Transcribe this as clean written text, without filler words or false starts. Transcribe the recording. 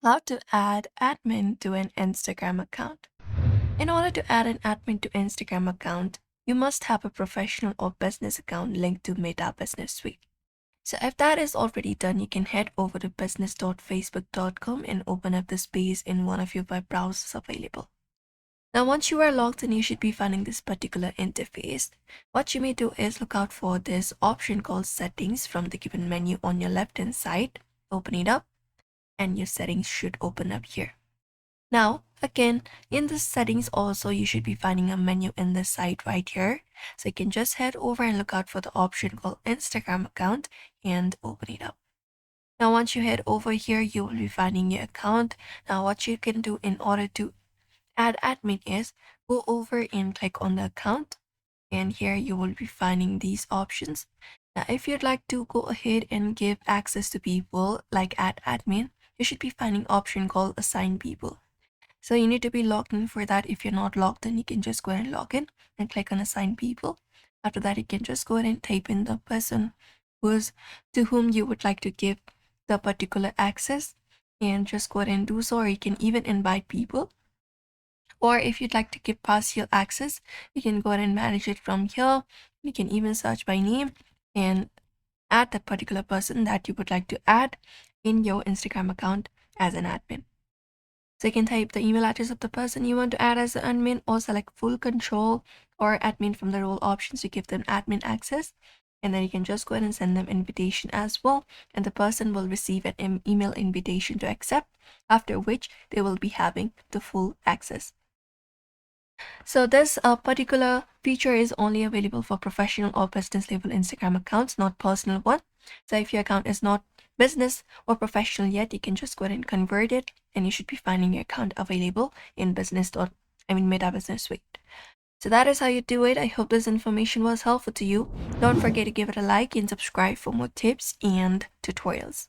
How to add admin to an Instagram account. In order to add an admin to Instagram account, you must have a professional or business account linked to Meta Business Suite. So if that is already done, you can head over to business.facebook.com and open up the space in one of your web browsers available. Now, once you are logged in, you should be finding this particular interface. What you may do is look out for this option called settings from the given menu on your left hand side. Open it up and your settings should open up here. Now, again, in the settings also, you should be finding a menu in the side right here. So you can just head over and look out for the option called Instagram account and open it up. Now, once you head over here, you will be finding your account. Now, what you can do in order to add admin is go over and click on the account. And here you will be finding these options. Now, if you'd like to go ahead and give access to people like add admin, you should be finding option called assign people. So you need to be logged in for that. If you're not logged in, you can just go ahead and log in and click on assign people. After that, you can just go ahead and type in the person to whom you would like to give the particular access and just go ahead and do so, or you can even invite people. Or if you'd like to give partial access, you can go ahead and manage it from here. You can even search by name and add that particular person that you would like to add in your Instagram account as an admin. So you can type the email address of the person you want to add as an admin, or select full control or admin from the role options to give them admin access. And then you can just go ahead and send them invitation as well. And the person will receive an email invitation to accept, after which they will be having the full access. So this particular feature is only available for professional or business level Instagram accounts, not personal one. So if your account is not business or professional yet, you can just go ahead and convert it, and you should be finding your account available in Meta Business Suite. So that is how you do it. I hope this information was helpful to you. Don't forget to give it a like and subscribe for more tips and tutorials.